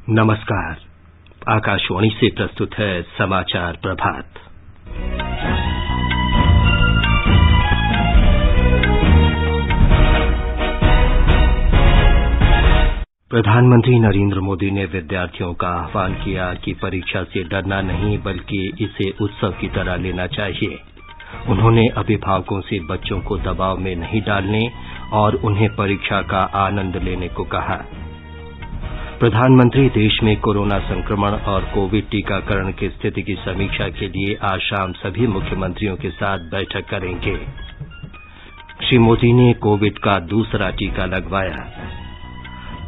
नमस्कार। आकाशवाणी से प्रस्तुत है समाचार प्रभात। प्रधानमंत्री नरेंद्र मोदी ने विद्यार्थियों का आह्वान किया कि परीक्षा से डरना नहीं बल्कि इसे उत्सव की तरह लेना चाहिए। उन्होंने अभिभावकों से बच्चों को दबाव में नहीं डालने और उन्हें परीक्षा का आनंद लेने को कहा। प्रधानमंत्री देश में कोरोना संक्रमण और कोविड टीकाकरण की स्थिति की समीक्षा के लिए आज शाम सभी मुख्यमंत्रियों के साथ बैठक करेंगे। श्री मोदी ने कोविड का दूसरा टीका लगवाया।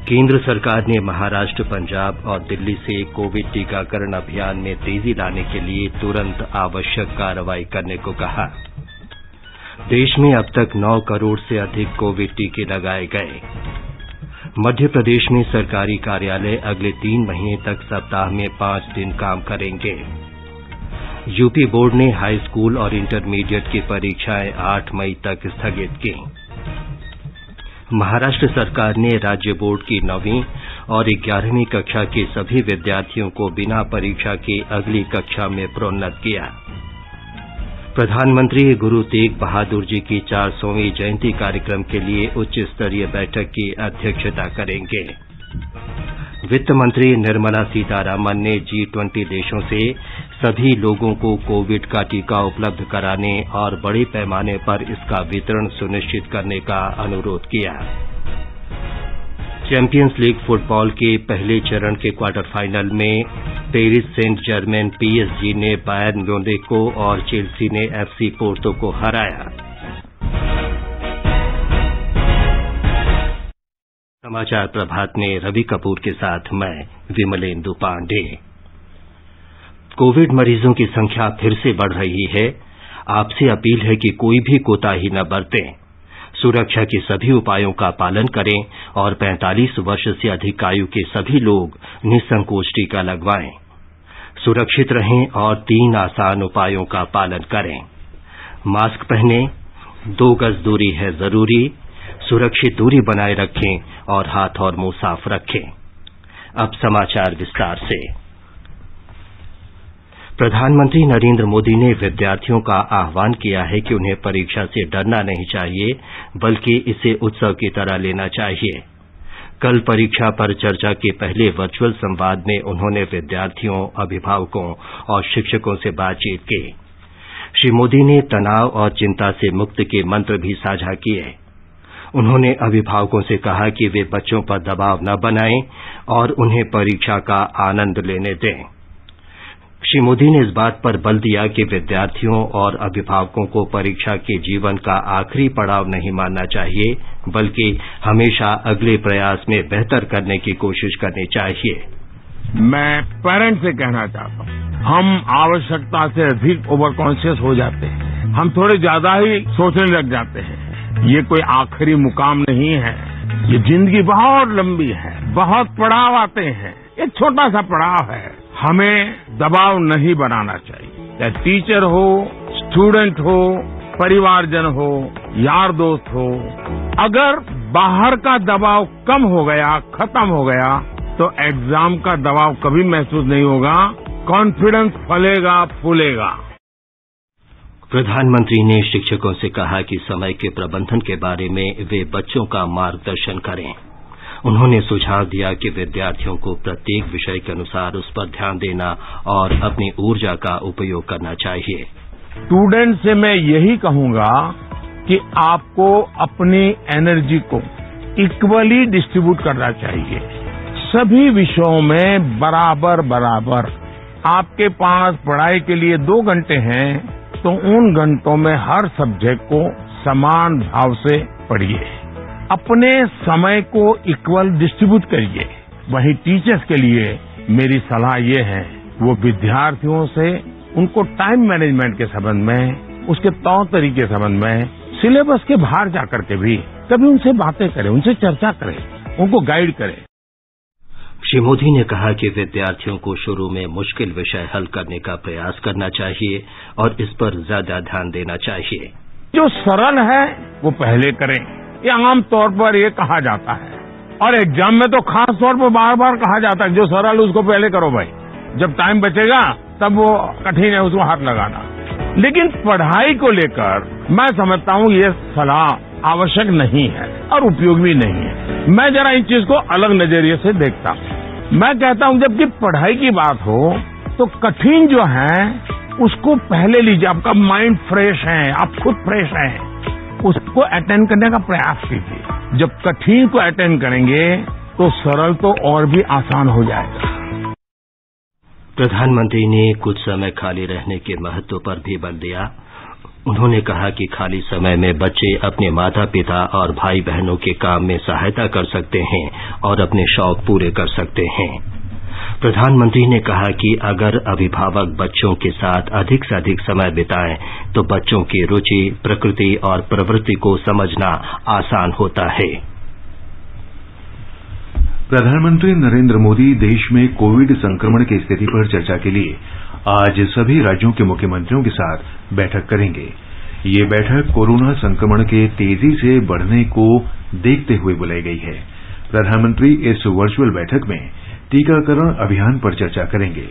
केंद्र सरकार ने महाराष्ट्र, पंजाब और दिल्ली से कोविड टीकाकरण अभियान में तेजी लाने के लिए तुरंत आवश्यक कार्रवाई करने को कहा। देश में अब तक 9 करोड़ से अधिक कोविड टीके लगाए गए। मध्य प्रदेश में सरकारी कार्यालय अगले 3 महीने तक सप्ताह में 5 दिन काम करेंगे। यूपी बोर्ड ने हाई स्कूल और इंटरमीडिएट की परीक्षाएं 8 मई तक स्थगित की। महाराष्ट्र सरकार ने राज्य बोर्ड की 9वीं और 11वीं कक्षा के सभी विद्यार्थियों को बिना परीक्षा के अगली कक्षा में प्रोन्नत किया। प्रधानमंत्री गुरु तेग बहादुर जी की 400वीं जयंती कार्यक्रम के लिए उच्च स्तरीय बैठक की अध्यक्षता करेंगे। वित्त मंत्री निर्मला सीतारामन ने G20 देशों से सभी लोगों को कोविड का टीका उपलब्ध कराने और बड़े पैमाने पर इसका वितरण सुनिश्चित करने का अनुरोध किया। चैंपियंस लीग फुटबॉल के पहले चरण के क्वार्टर फाइनल में पेरिस सेंट जर्मेन PSG ने बायर्न म्यूनिख को और चेल्सी ने FC पोर्तो को हराया। समाचार प्रभात में रवि कपूर के साथ मैं विमलेंदु पांडे। कोविड मरीजों की संख्या फिर से बढ़ रही है। आपसे अपील है कि कोई भी कोताही न बरतें। सुरक्षा के सभी उपायों का पालन करें और 45 वर्ष से अधिक आयु के सभी लोग निसंकोच टीका लगवाएं। सुरक्षित रहें और 3 आसान उपायों का पालन करें। मास्क पहनें, 2 गज दूरी है जरूरी, सुरक्षित दूरी बनाए रखें और हाथ और मुंह साफ रखें। अब समाचार विस्तार से। प्रधानमंत्री नरेंद्र मोदी ने विद्यार्थियों का आह्वान किया है कि उन्हें परीक्षा से डरना नहीं चाहिए बल्कि इसे उत्सव की तरह लेना चाहिए। कल परीक्षा पर चर्चा के पहले वर्चुअल संवाद में उन्होंने विद्यार्थियों, अभिभावकों और शिक्षकों से बातचीत की। श्री मोदी ने तनाव और चिंता से मुक्ति के मंत्र भी साझा किए। उन्होंने अभिभावकों से कहा कि वे बच्चों पर दबाव न बनाएं और उन्हें परीक्षा का आनंद लेने दें। श्री मोदी ने इस बात पर बल दिया कि विद्यार्थियों और अभिभावकों को परीक्षा के जीवन का आखिरी पड़ाव नहीं मानना चाहिए बल्कि हमेशा अगले प्रयास में बेहतर करने की कोशिश करनी चाहिए। मैं पेरेंट्स से कहना चाहता हूँ, हम आवश्यकता से अधिक ओवर कॉन्शियस हो जाते हैं। हम थोड़े ज्यादा ही सोचने लग जाते हैं। ये कोई आखिरी मुकाम नहीं है। ये जिंदगी बहुत लंबी है, बहुत पड़ाव आते हैं। एक छोटा सा पड़ाव है। हमें दबाव नहीं बनाना चाहिए। चाहे टीचर हो, स्टूडेंट हो, परिवारजन हो, यार दोस्त हो। अगर बाहर का दबाव कम हो गया, खत्म हो गया, तो एग्जाम का दबाव कभी महसूस नहीं होगा। कॉन्फिडेंस फलेगा, फूलेगा। प्रधानमंत्री ने शिक्षकों से कहा कि समय के प्रबंधन के बारे में वे बच्चों का मार्गदर्शन करें। उन्होंने सुझाव दिया कि विद्यार्थियों को प्रत्येक विषय के अनुसार उस पर ध्यान देना और अपनी ऊर्जा का उपयोग करना चाहिए। स्टूडेंट से मैं यही कहूंगा कि आपको अपनी एनर्जी को इक्वली डिस्ट्रीब्यूट करना चाहिए। सभी विषयों में बराबर बराबर। आपके पास पढ़ाई के लिए 2 घंटे हैं तो उन घंटों में हर सब्जेक्ट को समान भाव से पढ़िए। अपने समय को इक्वल डिस्ट्रीब्यूट करिए। वहीं टीचर्स के लिए मेरी सलाह ये है, वो विद्यार्थियों से उनको टाइम मैनेजमेंट के संबंध में, उसके तौर तरीके के संबंध में, सिलेबस के बाहर जाकर के भी कभी उनसे बातें करें, उनसे चर्चा करें, उनको गाइड करें। श्री मोदी ने कहा कि विद्यार्थियों को शुरू में मुश्किल विषय हल करने का प्रयास करना चाहिए और इस पर ज्यादा ध्यान देना चाहिए। जो सरल है वो पहले करें। ये आम तौर पर ये कहा जाता है और एग्जाम में तो खास तौर पर बार बार कहा जाता है जो सरल उसको पहले करो भाई, जब टाइम बचेगा तब वो कठिन है उसको हाथ लगाना। लेकिन पढ़ाई को लेकर मैं समझता हूं ये सलाह आवश्यक नहीं है और उपयोगी भी नहीं है। मैं जरा इस चीज को अलग नजरिए से देखता हूं। मैं कहता हूं जबकि पढ़ाई की बात हो तो कठिन जो है उसको पहले लीजिए। आपका माइंड फ्रेश है, आप खुद फ्रेश हैं, उसको अटेंड करने का प्रयास कीजिए। जब कठिन को अटेंड करेंगे तो सरल तो और भी आसान हो जाएगा। प्रधानमंत्री ने कुछ समय खाली रहने के महत्व पर भी बल दिया। उन्होंने कहा कि खाली समय में बच्चे अपने माता पिता और भाई बहनों के काम में सहायता कर सकते हैं और अपने शौक पूरे कर सकते हैं। प्रधानमंत्री ने कहा कि अगर अभिभावक बच्चों के साथ अधिक से अधिक समय बिताएं तो बच्चों की रुचि, प्रकृति और प्रवृत्ति को समझना आसान होता है। प्रधानमंत्री नरेंद्र मोदी देश में कोविड संक्रमण की स्थिति पर चर्चा के लिए आज सभी राज्यों के मुख्यमंत्रियों के साथ बैठक करेंगे। ये बैठक कोरोना संक्रमण के तेजी से बढ़ने को देखते हुए बुलाई गई है। प्रधानमंत्री इस वर्चुअल बैठक में टीकाकरण अभियान पर चर्चा करेंगे।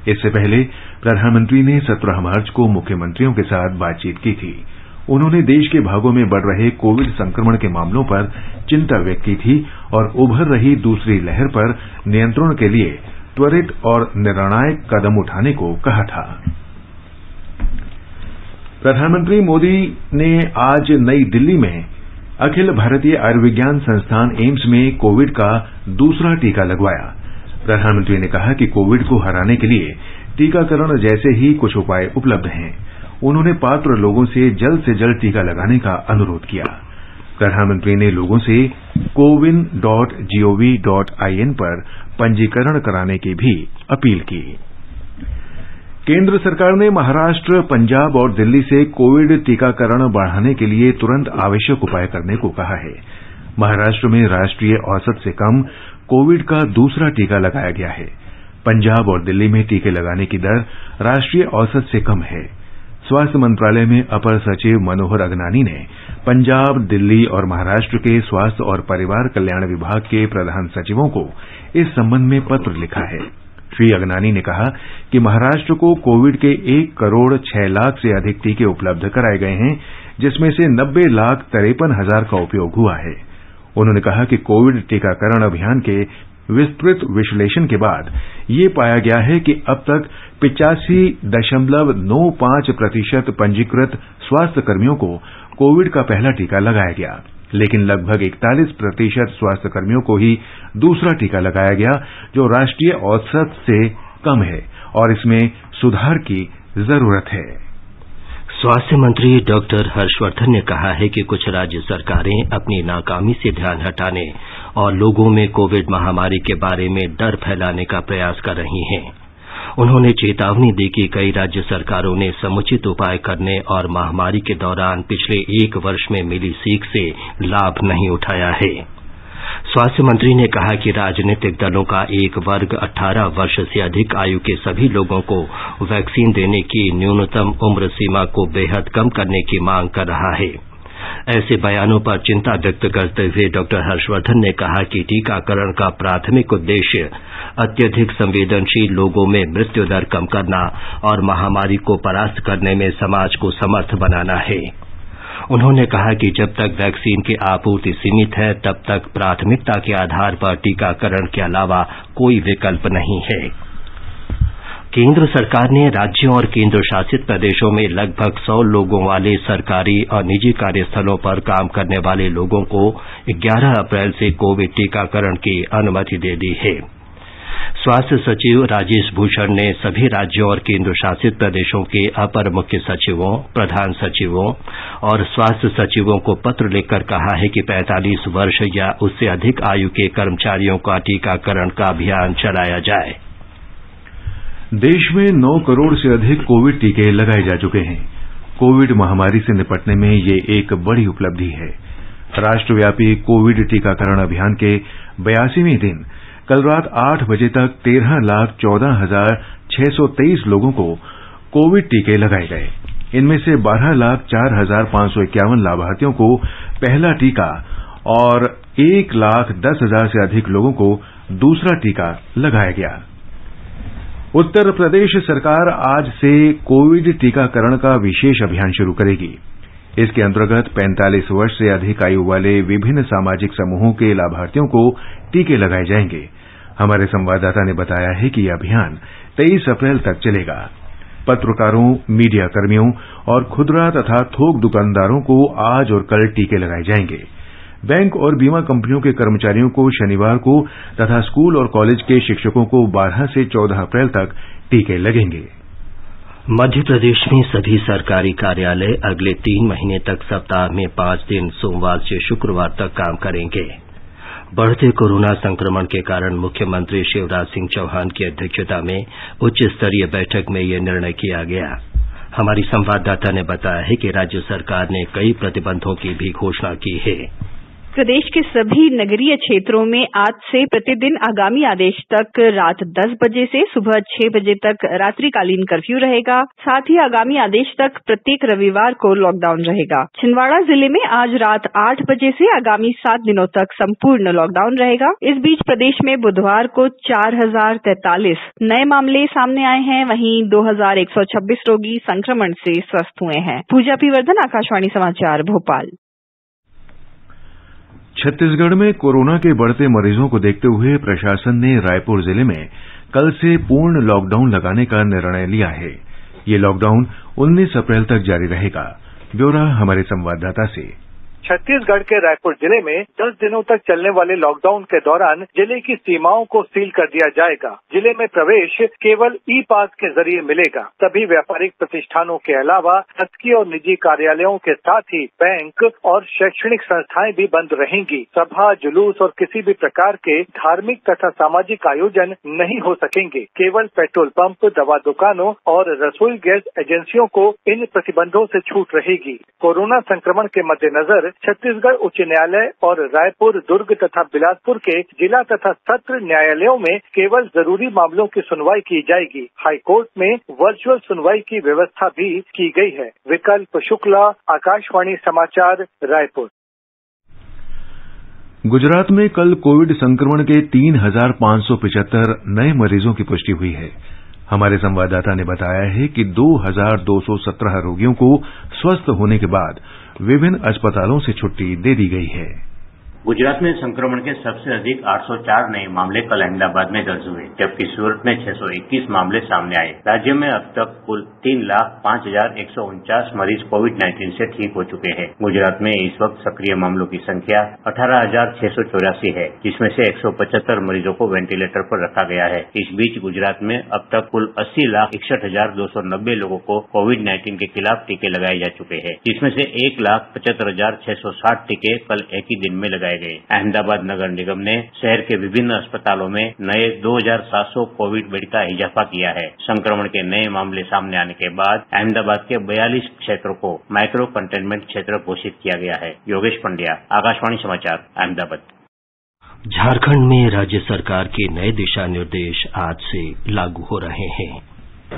इससे पहले प्रधानमंत्री ने 17 मार्च को मुख्यमंत्रियों के साथ बातचीत की थी। उन्होंने देश के भागों में बढ़ रहे कोविड संक्रमण के मामलों पर चिंता व्यक्त की थी और उभर रही दूसरी लहर पर नियंत्रण के लिए त्वरित और निर्णायक कदम उठाने को कहा था। प्रधानमंत्री मोदी ने आज नई दिल्ली में अखिल भारतीय आयुर्विज्ञान संस्थान एम्स में कोविड का दूसरा टीका लगवाया। प्रधानमंत्री ने कहा कि कोविड को हराने के लिए टीकाकरण जैसे ही कुछ उपाय उपलब्ध हैं। उन्होंने पात्र लोगों से जल्द टीका लगाने का अनुरोध किया। प्रधानमंत्री ने लोगों से cowin.gov.in पर पंजीकरण कराने की भी अपील की। केंद्र सरकार ने महाराष्ट्र, पंजाब और दिल्ली से कोविड टीकाकरण बढ़ाने के लिए तुरंत आवश्यक उपाय करने को कहा है। महाराष्ट्र में राष्ट्रीय औसत से कम कोविड का दूसरा टीका लगाया गया है। पंजाब और दिल्ली में टीके लगाने की दर राष्ट्रीय औसत से कम है। स्वास्थ्य मंत्रालय में अपर सचिव मनोहर अगनानी ने पंजाब, दिल्ली और महाराष्ट्र के स्वास्थ्य और परिवार कल्याण विभाग के प्रधान सचिवों को इस संबंध में पत्र लिखा है। श्री अगनानी ने कहा कि महाराष्ट्र को कोविड के 1 करोड़ 6 लाख से अधिक टीके उपलब्ध कराए गए हैं, जिसमें से 90,53,000 का उपयोग हुआ है। उन्होंने कहा कि कोविड टीकाकरण अभियान के विस्तृत विश्लेषण के बाद ये पाया गया है कि अब तक 85.95% पंजीकृत स्वास्थ्य कर्मियों को कोविड का पहला टीका लगाया गया, लेकिन लगभग 41% स्वास्थ्य कर्मियों को ही दूसरा टीका लगाया गया, जो राष्ट्रीय औसत से कम है और इसमें सुधार की जरूरत है। स्वास्थ्य मंत्री डॉक्टर हर्षवर्धन ने कहा है कि कुछ राज्य सरकारें अपनी नाकामी से ध्यान हटाने और लोगों में कोविड महामारी के बारे में डर फैलाने का प्रयास कर रही हैं। उन्होंने चेतावनी दी कि कई राज्य सरकारों ने समुचित उपाय करने और महामारी के दौरान पिछले 1 वर्ष में मिली सीख से लाभ नहीं उठाया है। स्वास्थ्य मंत्री ने कहा कि राजनीतिक दलों का एक वर्ग 18 वर्ष से अधिक आयु के सभी लोगों को वैक्सीन देने की न्यूनतम उम्र सीमा को बेहद कम करने की मांग कर रहा है। ऐसे बयानों पर चिंता व्यक्त करते हुए डॉक्टर हर्षवर्धन ने कहा कि टीकाकरण का प्राथमिक उद्देश्य अत्यधिक संवेदनशील लोगों में मृत्यु दर कम करना और महामारी को परास्त करने में समाज को समर्थ बनाना है। उन्होंने कहा कि जब तक वैक्सीन की आपूर्ति सीमित है, तब तक प्राथमिकता के आधार पर टीकाकरण के अलावा कोई विकल्प नहीं है। केंद्र सरकार ने राज्यों और केंद्र शासित प्रदेशों में लगभग 100 लोगों वाले सरकारी और निजी कार्यस्थलों पर काम करने वाले लोगों को 11 अप्रैल से कोविड टीकाकरण की अनुमति दे दी है। स्वास्थ्य सचिव राजेश भूषण ने सभी राज्यों और केंद्र शासित प्रदेशों के अपर मुख्य सचिवों, प्रधान सचिवों और स्वास्थ्य सचिवों को पत्र लिखकर कहा है कि 45 वर्ष या उससे अधिक आयु के कर्मचारियों का टीकाकरण का अभियान चलाया जाए। देश में 9 करोड़ से अधिक कोविड टीके लगाए जा चुके हैं। कोविड महामारी से निपटने में ये एक बड़ी उपलब्धि है। राष्ट्रव्यापी कोविड टीकाकरण अभियान के 82वें दिन कल रात 8 बजे तक 13,14,623 लोगों को कोविड टीके लगाए गए। इनमें से 12,04,551 लाभार्थियों को पहला टीका और 1,10,000 से अधिक लोगों को दूसरा टीका लगाया गया। उत्तर प्रदेश सरकार आज से कोविड टीकाकरण का विशेष अभियान शुरू करेगी। इसके अंतर्गत 45 वर्ष से अधिक आयु वाले विभिन्न सामाजिक समूहों के लाभार्थियों को टीके लगाए जाएंगे। हमारे संवाददाता ने बताया है कि यह अभियान 23 अप्रैल तक चलेगा। पत्रकारों, मीडिया कर्मियों और खुदरा तथा थोक दुकानदारों को आज और कल टीके लगाए जाएंगे। बैंक और बीमा कंपनियों के कर्मचारियों को शनिवार को तथा स्कूल और कॉलेज के शिक्षकों को 12 से 14 अप्रैल तक टीके लगेंगे। मध्य प्रदेश में सभी सरकारी कार्यालय अगले 3 महीने तक सप्ताह में 5 दिन सोमवार से शुक्रवार तक काम करेंगे। बढ़ते कोरोना संक्रमण के कारण मुख्यमंत्री शिवराज सिंह चौहान की अध्यक्षता में उच्च स्तरीय बैठक में यह निर्णय किया गया। हमारी संवाददाता ने बताया है कि राज्य सरकार ने कई प्रतिबंधों की भी घोषणा की है। प्रदेश के सभी नगरीय क्षेत्रों में आज से प्रतिदिन आगामी आदेश तक रात 10 बजे से सुबह 6 बजे तक रात्रिकालीन कर्फ्यू रहेगा। साथ ही आगामी आदेश तक प्रत्येक रविवार को लॉकडाउन रहेगा। छिंदवाड़ा जिले में आज रात 8 बजे से आगामी 7 दिनों तक संपूर्ण लॉकडाउन रहेगा। इस बीच प्रदेश में बुधवार को 4,043 नए मामले सामने आए हैं। वहीं 2,126 रोगी संक्रमण से स्वस्थ हुए हैं। पूजा पीवर्धन, आकाशवाणी समाचार, भोपाल। छत्तीसगढ़ में कोरोना के बढ़ते मरीजों को देखते हुए प्रशासन ने रायपुर जिले में कल से पूर्ण लॉकडाउन लगाने का निर्णय लिया है। ये लॉकडाउन 19 अप्रैल तक जारी रहेगा। ब्यौरा हमारे संवाददाता से। छत्तीसगढ़ के रायपुर जिले में 10 दिनों तक चलने वाले लॉकडाउन के दौरान जिले की सीमाओं को सील कर दिया जाएगा। जिले में प्रवेश केवल ई पास के जरिए मिलेगा। सभी व्यापारिक प्रतिष्ठानों के अलावा शासकीय और निजी कार्यालयों के साथ ही बैंक और शैक्षणिक संस्थाएं भी बंद रहेंगी। सभा, जुलूस और किसी भी प्रकार के धार्मिक तथा सामाजिक आयोजन नहीं हो सकेंगे। केवल पेट्रोल पंप, दवा दुकानों और रसोई गैस एजेंसियों को इन प्रतिबंधों से छूट रहेगी। कोरोना संक्रमण के मद्देनजर छत्तीसगढ़ उच्च न्यायालय और रायपुर, दुर्ग तथा बिलासपुर के जिला तथा सत्र न्यायालयों में केवल जरूरी मामलों की सुनवाई की जाएगी। हाईकोर्ट में वर्चुअल सुनवाई की व्यवस्था भी की गई है। विकल्प शुक्ला, आकाशवाणी समाचार, रायपुर। गुजरात में कल कोविड संक्रमण के 3,575 नए मरीजों की पुष्टि हुई है। हमारे संवाददाता ने बताया है कि 2,217 रोगियों को स्वस्थ होने के बाद विभिन्न अस्पतालों से छुट्टी दे दी गई है। गुजरात में संक्रमण के सबसे अधिक 804 नए मामले कल अहमदाबाद में दर्ज हुए, जबकि सूरत में 621 मामले सामने आए। राज्य में अब तक कुल 3,05,149 मरीज कोविड-19 से ठीक हो चुके हैं। गुजरात में इस वक्त सक्रिय मामलों की संख्या 18,684 है, जिसमें से 175 मरीजों को वेंटिलेटर पर रखा गया है। इस बीच गुजरात में अब तक कुल 80,61,290 लोगों को कोविड-19 के खिलाफ टीके लगाए जा चुके हैं, जिसमें से 1,75,660 टीके कल एक ही दिन में लगाए गए। अहमदाबाद नगर निगम ने शहर के विभिन्न अस्पतालों में नए 2,700 कोविड बेड का इजाफा किया है। संक्रमण के नए मामले सामने आने के बाद अहमदाबाद के 42 क्षेत्रों को माइक्रो कंटेनमेंट क्षेत्र घोषित किया गया है। योगेश पंड्या, आकाशवाणी समाचार, अहमदाबाद। झारखंड में राज्य सरकार के नए दिशा निर्देश आज से लागू हो रहे हैं।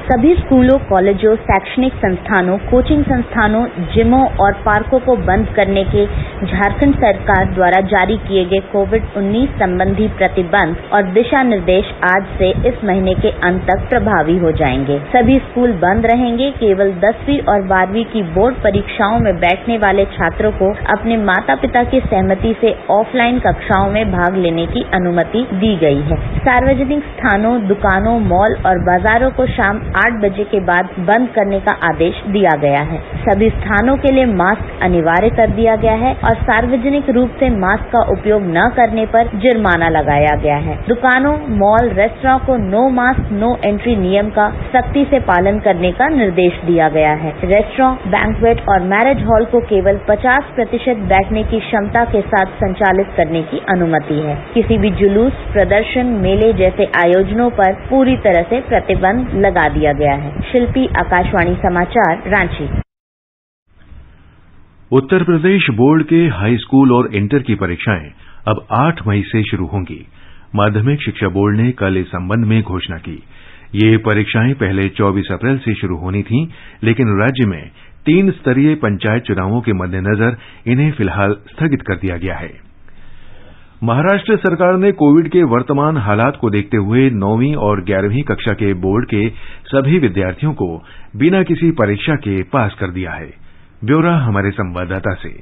सभी स्कूलों, कॉलेजों, शैक्षणिक संस्थानों, कोचिंग संस्थानों, जिमों और पार्कों को बंद करने के झारखंड सरकार द्वारा जारी किए गए कोविड-19 संबंधी प्रतिबंध और दिशा निर्देश आज से इस महीने के अंत तक प्रभावी हो जाएंगे। सभी स्कूल बंद रहेंगे। केवल 10वीं और 12वीं की बोर्ड परीक्षाओं में बैठने वाले छात्रों को अपने माता पिता की सहमति से ऑफलाइन कक्षाओं में भाग लेने की अनुमति दी गई है। सार्वजनिक स्थानों, दुकानों, मॉल और बाजारों को शाम 8 बजे के बाद बंद करने का आदेश दिया गया है। सभी स्थानों के लिए मास्क अनिवार्य कर दिया गया है और सार्वजनिक रूप से मास्क का उपयोग न करने पर जुर्माना लगाया गया है। दुकानों, मॉल, रेस्टोरेंट को नो मास्क नो एंट्री नियम का सख्ती से पालन करने का निर्देश दिया गया है। रेस्टोरेंट, बैंक्वेट और मैरिज हॉल को केवल 50% बैठने की क्षमता के साथ संचालित करने की अनुमति है। किसी भी जुलूस, प्रदर्शन, मेले जैसे आयोजनों पर पूरी तरह से प्रतिबंध लगा दिया गया है। शिल्पी, आकाशवाणी समाचार, रांची। उत्तर प्रदेश बोर्ड के हाई स्कूल और इंटर की परीक्षाएं अब 8 मई से शुरू होंगी। माध्यमिक शिक्षा बोर्ड ने कल इस संबंध में घोषणा की। ये परीक्षाएं पहले 24 अप्रैल से शुरू होनी थीं, लेकिन राज्य में 3 स्तरीय पंचायत चुनावों के मद्देनजर इन्हें फिलहाल स्थगित कर दिया गया है। महाराष्ट्र सरकार ने कोविड के वर्तमान हालात को देखते हुए 9वीं और 11वीं कक्षा के बोर्ड के सभी विद्यार्थियों को बिना किसी परीक्षा के पास कर दिया है। ब्यौरा हमारे संवाददाता से।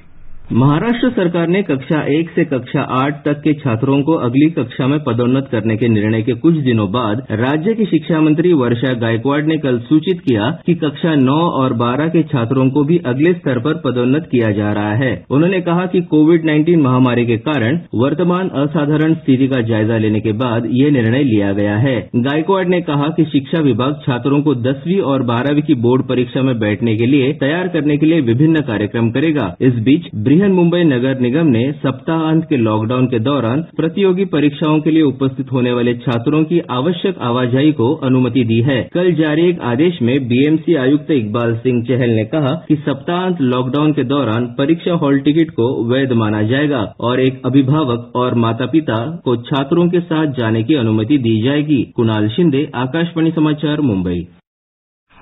महाराष्ट्र सरकार ने कक्षा 1 से कक्षा 8 तक के छात्रों को अगली कक्षा में पदोन्नत करने के निर्णय के कुछ दिनों बाद राज्य की शिक्षा मंत्री वर्षा गायकवाड़ ने कल सूचित किया कि कक्षा 9 और 12 के छात्रों को भी अगले स्तर पर पदोन्नत किया जा रहा है। उन्होंने कहा कि कोविड-19 महामारी के कारण वर्तमान असाधारण स्थिति का जायजा लेने के बाद ये निर्णय लिया गया है। गायकवाड़ ने कहा कि शिक्षा विभाग छात्रों को 10वीं और 12वीं की बोर्ड परीक्षा में बैठने के लिए तैयार करने के लिए विभिन्न कार्यक्रम करेगा। इस बीच बृहन मुंबई नगर निगम ने सप्ताहांत के लॉकडाउन के दौरान प्रतियोगी परीक्षाओं के लिए उपस्थित होने वाले छात्रों की आवश्यक आवाजाही को अनुमति दी है। कल जारी एक आदेश में बीएमसी आयुक्त इकबाल सिंह चहल ने कहा कि सप्ताहांत लॉकडाउन के दौरान परीक्षा हॉल टिकट को वैध माना जाएगा और एक अभिभावक और माता पिता को छात्रों के साथ जाने की अनुमति दी जाएगी। कुणाल शिंदे, आकाशवाणी समाचार, मुंबई।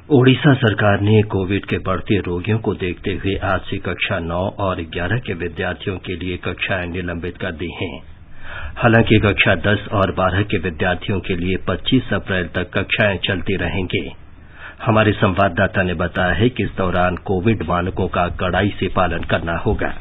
ओडिशा सरकार ने कोविड के बढ़ते रोगियों को देखते हुए आज से कक्षा 9 और 11 के विद्यार्थियों के लिए कक्षाएं निलंबित कर दी हैं। हालांकि कक्षा 10 और 12 के विद्यार्थियों के लिए 25 अप्रैल तक कक्षाएं चलती रहेंगी। हमारे संवाददाता ने बताया है कि इस दौरान कोविड मानकों का कड़ाई से पालन करना होगा।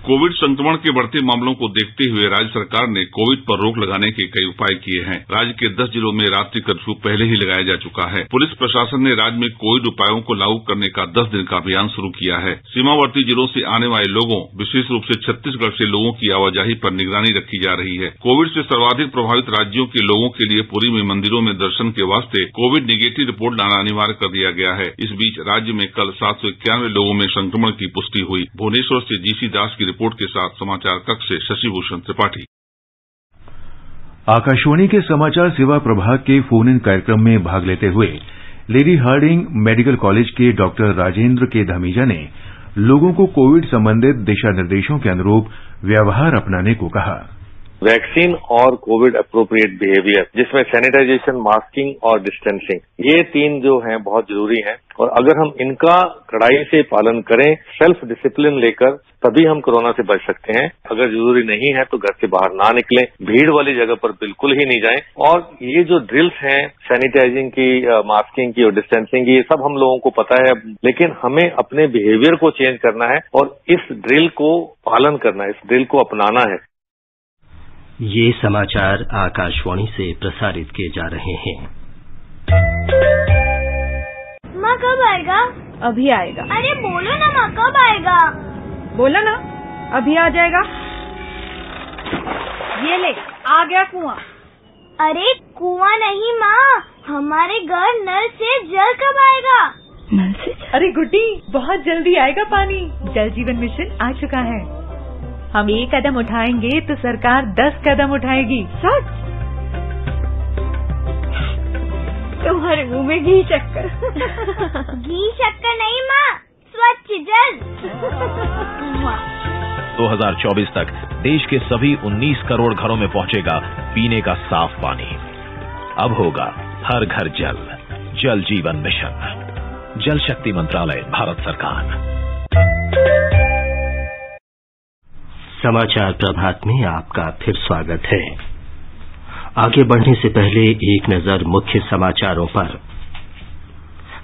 कोविड संक्रमण के बढ़ते मामलों को देखते हुए राज्य सरकार ने कोविड पर रोक लगाने के कई उपाय किए हैं। राज्य के 10 जिलों में रात्रि कर्फ्यू पहले ही लगाया जा चुका है। पुलिस प्रशासन ने राज्य में कोविड उपायों को लागू करने का 10 दिन का अभियान शुरू किया है। सीमावर्ती जिलों से आने वाले लोगों, विशेष रूप से छत्तीसगढ़ से लोगों की आवाजाही पर निगरानी रखी जा रही है। कोविड से सर्वाधिक प्रभावित राज्यों के लोगों के लिए पुरी में मंदिरों में दर्शन के वास्ते कोविड निगेटिव रिपोर्ट लाना अनिवार्य कर दिया गया है। इस बीच राज्य में कल 791 लोगों में संक्रमण की पुष्टि हुई। भुवनेश्वर से जीसी दास की रिपोर्ट के साथ समाचार कक्ष से शशिभूषण त्रिपाठी। आकाशवाणी के समाचार सेवा प्रभाग के फोन इन कार्यक्रम में भाग लेते हुए लेडी हार्डिंग मेडिकल कॉलेज के डॉक्टर राजेंद्र के धमीजा ने लोगों को कोविड संबंधित दिशा निर्देशों के अनुरूप व्यवहार अपनाने को कहा। वैक्सीन और कोविड अप्रोप्रिएट बिहेवियर, जिसमें सैनिटाइजेशन, मास्किंग और डिस्टेंसिंग, ये 3 जो हैं बहुत जरूरी हैं और अगर हम इनका कड़ाई से पालन करें, सेल्फ डिसिप्लिन लेकर, तभी हम कोरोना से बच सकते हैं। अगर जरूरी नहीं है तो घर से बाहर ना निकलें, भीड़ वाली जगह पर बिल्कुल ही नहीं जाएं और ये जो ड्रिल्स हैं सैनिटाइजिंग की, मास्किंग की और डिस्टेंसिंग की, ये सब हम लोगों को पता है, लेकिन हमें अपने बिहेवियर को चेंज करना है और इस ड्रिल को पालन करना है, इस ड्रिल को अपनाना है। ये समाचार आकाशवाणी से प्रसारित किए जा रहे हैं। माँ कब आएगा? अभी आएगा। अरे बोलो ना माँ, कब आएगा? बोला ना, अभी आ जाएगा। ये ले, आ गया कुआं। अरे कुआं नहीं माँ, हमारे घर नल से जल कब आएगा? नल से? अरे गुड्डी, बहुत जल्दी आएगा पानी। जल जीवन मिशन आ चुका है। हम 1 कदम उठाएंगे तो सरकार 10 कदम उठाएगी। सच? तुम्हारे मुंह में घी शक्कर। घी शक्कर नहीं माँ, स्वच्छ जल। 2024 तक देश के सभी 19 करोड़ घरों में पहुंचेगा पीने का साफ पानी। अब होगा हर घर जल। जल जीवन मिशन, जल शक्ति मंत्रालय, भारत सरकार। समाचार प्रभात में आपका फिर स्वागत है। आगे बढ़ने से पहले एक नजर मुख्य समाचारों पर।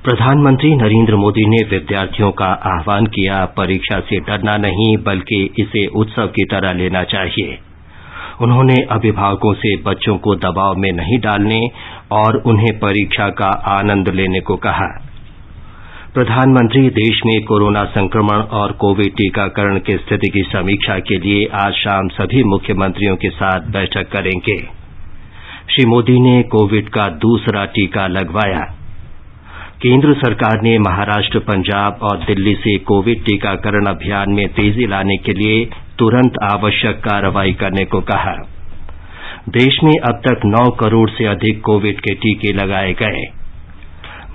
प्रधानमंत्री नरेंद्र मोदी ने विद्यार्थियों का आह्वान किया, परीक्षा से डरना नहीं बल्कि इसे उत्सव की तरह लेना चाहिए। उन्होंने अभिभावकों से बच्चों को दबाव में नहीं डालने और उन्हें परीक्षा का आनंद लेने को कहा। प्रधानमंत्री देश में कोरोना संक्रमण और कोविड टीकाकरण की स्थिति की समीक्षा के लिए आज शाम सभी मुख्यमंत्रियों के साथ बैठक करेंगे। श्री मोदी ने कोविड का दूसरा टीका लगवाया। केंद्र सरकार ने महाराष्ट्र, पंजाब और दिल्ली से कोविड टीकाकरण अभियान में तेजी लाने के लिए तुरंत आवश्यक कार्रवाई करने को कहा। देश में अब तक 9 करोड़ से अधिक कोविड के टीके लगाए गए।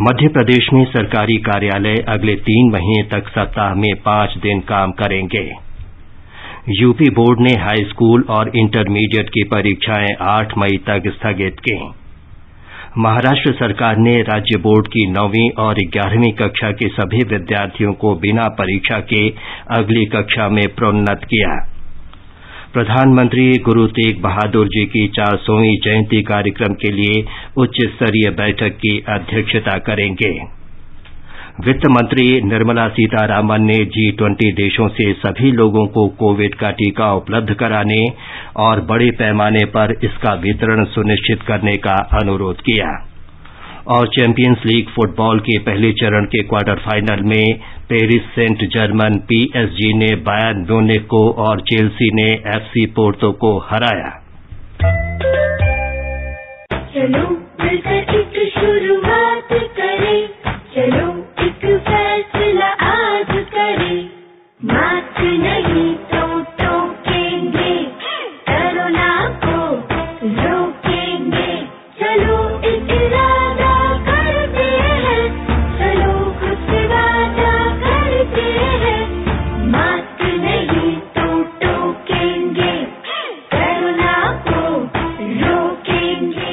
मध्य प्रदेश में सरकारी कार्यालय अगले 3 महीने तक सप्ताह में 5 दिन काम करेंगे। यूपी बोर्ड ने हाई स्कूल और इंटरमीडिएट की परीक्षाएं 8 मई तक स्थगित की। महाराष्ट्र सरकार ने राज्य बोर्ड की 9वीं और 11वीं कक्षा के सभी विद्यार्थियों को बिना परीक्षा के अगली कक्षा में प्रोन्नत किया। प्रधानमंत्री गुरु तेग बहादुर जी की 400वीं जयंती कार्यक्रम के लिए उच्च स्तरीय बैठक की अध्यक्षता करेंगे। वित्त मंत्री निर्मला सीतारामन ने G20 देशों से सभी लोगों को कोविड का टीका उपलब्ध कराने और बड़े पैमाने पर इसका वितरण सुनिश्चित करने का अनुरोध किया। और चैंपियंस लीग फुटबॉल के पहले चरण के क्वार्टर फाइनल में पेरिस सेंट जर्मन PSG ने बायर्न म्यूनिख को और चेल्सी ने FC पोर्तो को हराया। चलो मिलकर एक शुरुआत करें, चलो एक फैसला आज करें, मास्क नहीं तो टोकेंगे, कोरोना को रोकेंगे, चलो एक इरादा करते हैं, चलो कुछ वादा करते हैं, मास्क नहीं तो टोकेंगे, कोरोना को रोकेंगे।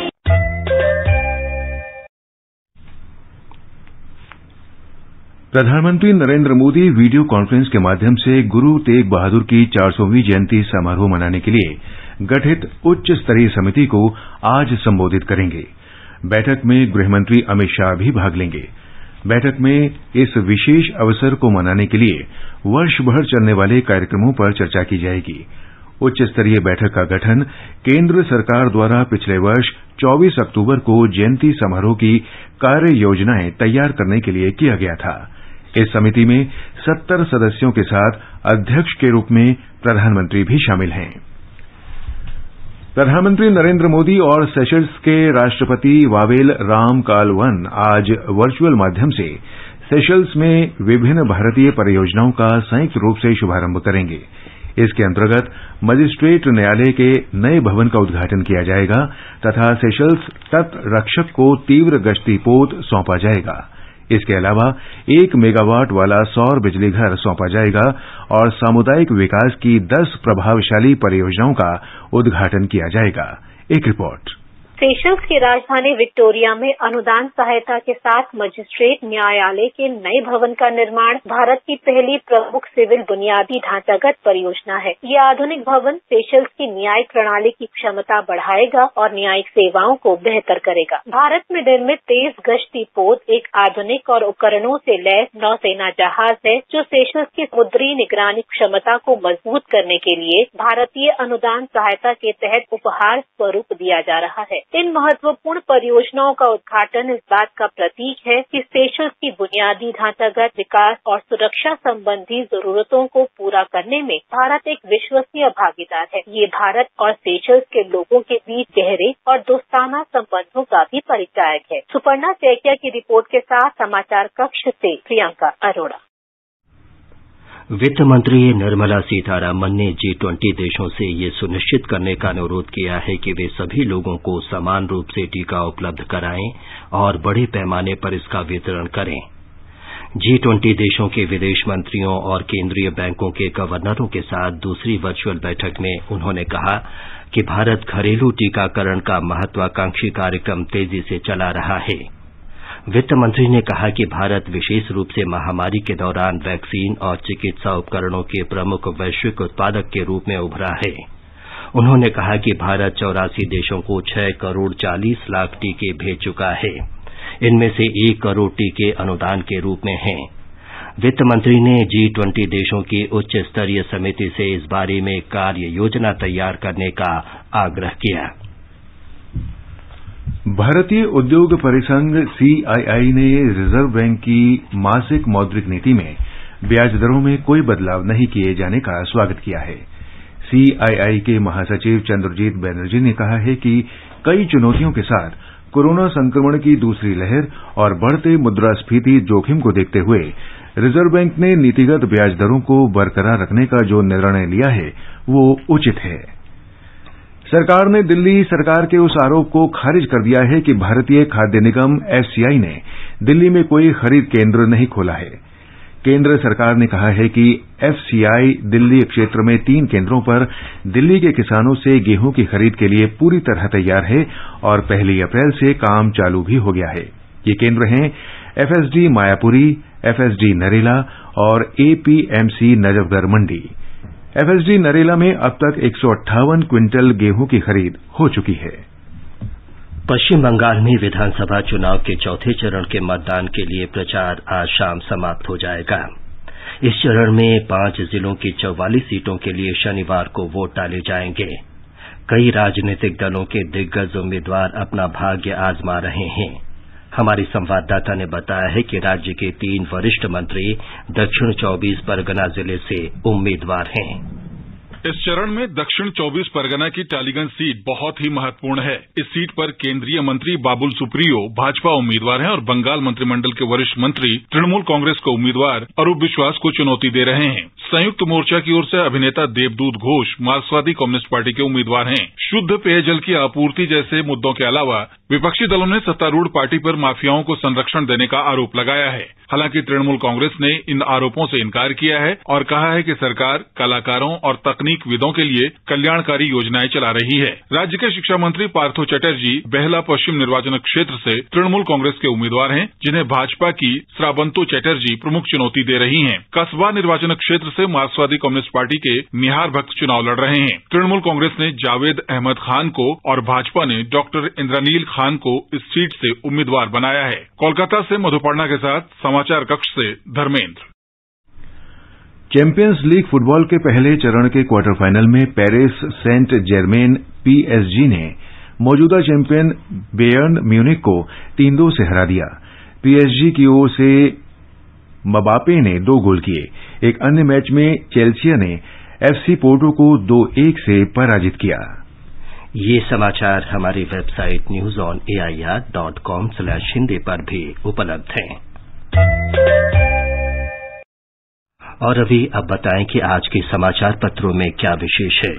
प्रधानमंत्री नरेंद्र मोदी वीडियो कॉन्फ्रेंस के माध्यम से गुरु तेग बहादुर की 400वीं जयंती समारोह मनाने के लिए गठित उच्च स्तरीय समिति को आज संबोधित करेंगे। बैठक में गृहमंत्री अमित शाह भी भाग लेंगे। बैठक में इस विशेष अवसर को मनाने के लिए वर्ष भर चलने वाले कार्यक्रमों पर चर्चा की जाएगी। उच्च स्तरीय बैठक का गठन केंद्र सरकार द्वारा पिछले वर्ष 24 अक्टूबर को जयंती समारोह की कार्य योजनाएं तैयार करने के लिए किया गया था। इस समिति में 70 सदस्यों के साथ अध्यक्ष के रूप में प्रधानमंत्री भी शामिल हैं। प्रधानमंत्री नरेंद्र मोदी और सेशल्स के राष्ट्रपति वावेल रामकालावन आज वर्चुअल माध्यम से सेशल्स में विभिन्न भारतीय परियोजनाओं का संयुक्त रूप से शुभारंभ करेंगे। इसके अंतर्गत मजिस्ट्रेट न्यायालय के नए भवन का उद्घाटन किया जाएगा तथा सेशल्स तट रक्षक को तीव्र गश्ती पोत सौंपा जाएगा। इसके अलावा 1 मेगावाट वाला सौर बिजली घर सौंपा जाएगा और सामुदायिक विकास की 10 प्रभावशाली परियोजनाओं का उद्घाटन किया जाएगा। एक रिपोर्ट। सेशल्स की राजधानी विक्टोरिया में अनुदान सहायता के साथ मजिस्ट्रेट न्यायालय के नए भवन का निर्माण भारत की पहली प्रमुख सिविल बुनियादी ढांचागत परियोजना है। ये आधुनिक भवन सेशल्स की न्यायिक प्रणाली की क्षमता बढ़ाएगा और न्यायिक सेवाओं को बेहतर करेगा। भारत में निर्मित तेज गश्ती पोत एक आधुनिक और उपकरणों से लैस नौसेना जहाज है जो सेशल्स की समुद्री निगरानी क्षमता को मजबूत करने के लिए भारतीय अनुदान सहायता के तहत उपहार स्वरूप दिया जा रहा है। इन महत्वपूर्ण परियोजनाओं का उद्घाटन इस बात का प्रतीक है कि सेशल्स की बुनियादी ढांचागत विकास और सुरक्षा संबंधी जरूरतों को पूरा करने में भारत एक विश्वसनीय भागीदार है। ये भारत और सेशल्स के लोगों के बीच गहरे और दोस्ताना संबंधों का भी परिचायक है। सुपर्णा सैकिया की रिपोर्ट के साथ समाचार कक्ष से प्रियंका अरोड़ा। वित्त मंत्री निर्मला सीतारामन ने G20 देशों से ये सुनिश्चित करने का अनुरोध किया है कि वे सभी लोगों को समान रूप से टीका उपलब्ध कराएं और बड़े पैमाने पर इसका वितरण करें। G20 देशों के विदेश मंत्रियों और केंद्रीय बैंकों के गवर्नरों के साथ दूसरी वर्चुअल बैठक में उन्होंने कहा कि भारत घरेलू टीकाकरण का महत्वाकांक्षी कार्यक्रम तेजी से चला रहा है। वित्त मंत्री ने कहा कि भारत विशेष रूप से महामारी के दौरान वैक्सीन और चिकित्सा उपकरणों के प्रमुख वैश्विक उत्पादक के रूप में उभरा है। उन्होंने कहा कि भारत 84 देशों को 6 करोड़ 40 लाख टीके भेज चुका है। इनमें से 1 करोड़ टीके अनुदान के रूप में हैं। वित्त मंत्री ने G20 देशों की उच्च स्तरीय समिति से इस बारे में कार्य योजना तैयार करने का आग्रह किया। भारतीय उद्योग परिसंघ CII ने रिजर्व बैंक की मासिक मौद्रिक नीति में ब्याज दरों में कोई बदलाव नहीं किए जाने का स्वागत किया है। CII के महासचिव चंद्रजीत बैनर्जी ने कहा है कि कई चुनौतियों के साथ कोरोना संक्रमण की दूसरी लहर और बढ़ते मुद्रास्फीति जोखिम को देखते हुए रिजर्व बैंक ने नीतिगत ब्याज दरों को बरकरार रखने का जो निर्णय लिया है वो उचित है। सरकार ने दिल्ली सरकार के उस आरोप को खारिज कर दिया है कि भारतीय खाद्य निगम FCI ने दिल्ली में कोई खरीद केंद्र नहीं खोला है। केंद्र सरकार ने कहा है कि FCI दिल्ली क्षेत्र में 3 केंद्रों पर दिल्ली के किसानों से गेहूं की खरीद के लिए पूरी तरह तैयार है और 1 अप्रैल से काम चालू भी हो गया है। ये केंद्र हैं FSD मायापुरी, FSD नरेला और APMC नजफगढ़ मंडी। एफएसडी नरेला में अब तक 158 क्विंटल गेहूं की खरीद हो चुकी है। पश्चिम बंगाल में विधानसभा चुनाव के चौथे चरण के मतदान के लिए प्रचार आज शाम समाप्त हो जाएगा। इस चरण में 5 जिलों की 44 सीटों के लिए शनिवार को वोट डाले जाएंगे। कई राजनीतिक दलों के दिग्गज उम्मीदवार अपना भाग्य आजमा रहे हैं। हमारी संवाददाता ने बताया है कि राज्य के 3 वरिष्ठ मंत्री दक्षिण 24 परगना जिले से उम्मीदवार हैं। इस चरण में दक्षिण 24 परगना की टालीगंज सीट बहुत ही महत्वपूर्ण है। इस सीट पर केंद्रीय मंत्री बाबुल सुप्रियो भाजपा उम्मीदवार हैं और बंगाल मंत्रिमंडल के वरिष्ठ मंत्री तृणमूल कांग्रेस के उम्मीदवार अरूप विश्वास को चुनौती दे रहे हैं। संयुक्त मोर्चा की ओर से अभिनेता देवदूत घोष मार्क्सवादी कम्युनिस्ट पार्टी के उम्मीदवार हैं। शुद्ध पेयजल की आपूर्ति जैसे मुद्दों के अलावा विपक्षी दलों ने सत्तारूढ़ पार्टी पर माफियाओं को संरक्षण देने का आरोप लगाया है। हालांकि तृणमूल कांग्रेस ने इन आरोपों से इनकार किया है और कहा है कि सरकार कलाकारों और तकनीकविदों के लिए कल्याणकारी योजनाएं चला रही है। राज्य के शिक्षा मंत्री पार्थो चटर्जी बेहला पश्चिम निर्वाचन क्षेत्र से तृणमूल कांग्रेस के उम्मीदवार हैं, जिन्हें भाजपा की श्रावंतो चटर्जी प्रमुख चुनौती दे रही हैं। कसबा निर्वाचन क्षेत्र से मार्क्सवादी कम्युनिस्ट पार्टी के निहार भक्त चुनाव लड़ रहे हैं। तृणमूल कांग्रेस ने जावेद अहमद खान को और भाजपा ने डॉक्टर इंद्रनील खान को इस सीट से उम्मीदवार बनाया है। कोलकाता से मधुपर्णा के साथ समाचार कक्ष से धर्मेंद्र। चैंपियंस लीग फुटबॉल के पहले चरण के क्वार्टर फाइनल में पेरिस सेंट जेरमेन पीएसजी ने मौजूदा चैंपियन बायर्न म्यूनिख को 3-2 से हरा दिया। पीएसजी की ओर से मबापे ने 2 गोल किए। एक अन्य मैच में चेल्सिया ने एफसी पोर्टो को 2-1 से पराजित किया। ये समाचार हमारी वेबसाइट newsonair.com/hindi पर भी उपलब्ध हैं। और अभी अब बताएं कि आज के समाचार पत्रों में क्या विशेष है।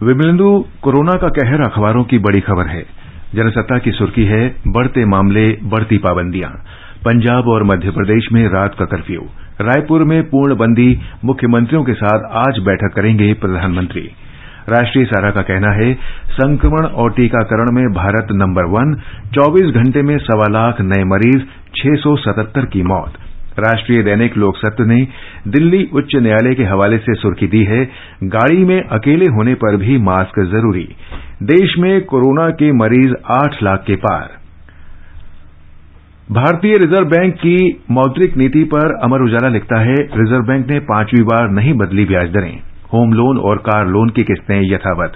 विमलेंदु, कोरोना का कहर अखबारों की बड़ी खबर है। जनसत्ता की सुर्खी है बढ़ते मामले, बढ़ती पाबंदियां। पंजाब और मध्य प्रदेश में रात का कर्फ्यू। रायपुर में पूर्णबंदी, मुख्यमंत्रियों के साथ आज बैठक करेंगे प्रधानमंत्री। राष्ट्रीय सहारा का कहना है संक्रमण और टीकाकरण में भारत नंबर 1, 24 घंटे में 1.25 लाख नए मरीज, 677 की मौत। राष्ट्रीय दैनिक लोकसत्य ने दिल्ली उच्च न्यायालय के हवाले से सुर्खी दी है गाड़ी में अकेले होने पर भी मास्क जरूरी। देश में कोरोना के मरीज 8 लाख के पार। भारतीय रिजर्व बैंक की मौद्रिक नीति पर अमर उजाला लिखता है रिजर्व बैंक ने 5वीं बार नहीं बदली ब्याज दरें। होम लोन और कार लोन की किस्तें यथावत।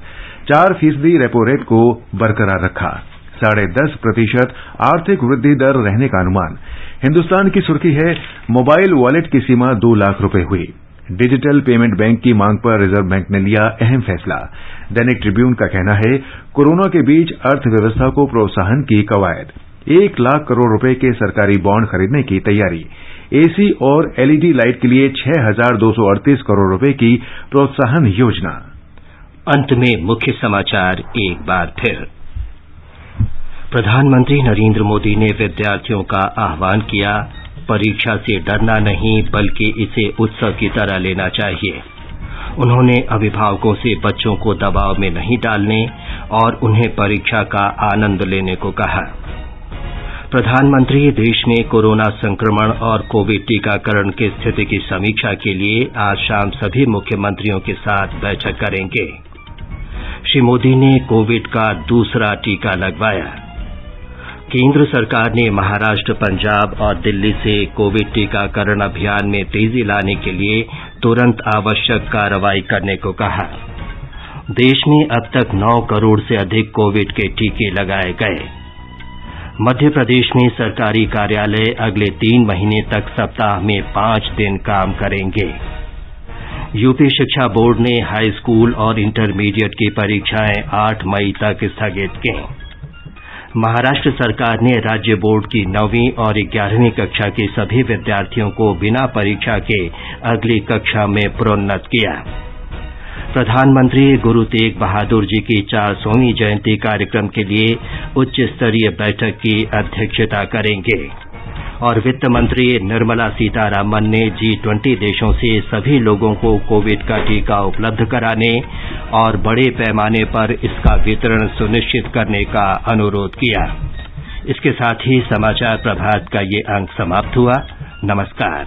4% रेपो रेट को बरकरार रखा। 10.5% आर्थिक वृद्धि दर रहने का अनुमान। हिंदुस्तान की सुर्खी है मोबाइल वॉलेट की सीमा 2 लाख रुपए हुई। डिजिटल पेमेंट बैंक की मांग पर रिजर्व बैंक ने लिया अहम फैसला। दैनिक ट्रिब्यून का कहना है कोरोना के बीच अर्थव्यवस्था को प्रोत्साहन की कवायद। 1 लाख करोड़ रुपए के सरकारी बॉन्ड खरीदने की तैयारी। एसी और एलईडी लाइट के लिए 6,238 करोड़ रुपए की प्रोत्साहन योजना। अंत में मुख्य समाचार एक बार फिर। प्रधानमंत्री नरेंद्र मोदी ने विद्यार्थियों का आह्वान किया, परीक्षा से डरना नहीं बल्कि इसे उत्सव की तरह लेना चाहिए। उन्होंने अभिभावकों से बच्चों को दबाव में नहीं डालने और उन्हें परीक्षा का आनंद लेने को कहा। प्रधानमंत्री देश में कोरोना संक्रमण और कोविड टीकाकरण की स्थिति की समीक्षा के लिए आज शाम सभी मुख्यमंत्रियों के साथ बैठक करेंगे। श्री मोदी ने कोविड का दूसरा टीका लगवाया। केंद्र सरकार ने महाराष्ट्र, पंजाब और दिल्ली से कोविड टीकाकरण अभियान में तेजी लाने के लिए तुरंत आवश्यक कार्रवाई करने को कहा। देश में अब तक 9 करोड़ से अधिक कोविड के टीके लगाए गए। मध्य प्रदेश में सरकारी कार्यालय अगले 3 महीने तक सप्ताह में 5 दिन काम करेंगे। यूपी शिक्षा बोर्ड ने हाई स्कूल और इंटरमीडिएट की परीक्षाएं 8 मई तक स्थगित की। महाराष्ट्र सरकार ने राज्य बोर्ड की 9वीं और 11वीं कक्षा के सभी विद्यार्थियों को बिना परीक्षा के अगली कक्षा में प्रोन्नत किया। प्रधानमंत्री गुरु तेग बहादुर जी की 400वीं जयंती कार्यक्रम के लिए उच्च स्तरीय बैठक की अध्यक्षता करेंगे। और वित्त मंत्री निर्मला सीतारामन ने G20 देशों से सभी लोगों को कोविड का टीका उपलब्ध कराने और बड़े पैमाने पर इसका वितरण सुनिश्चित करने का अनुरोध किया। इसके साथ ही समाचार प्रभात का ये अंक समाप्त हुआ। नमस्कार।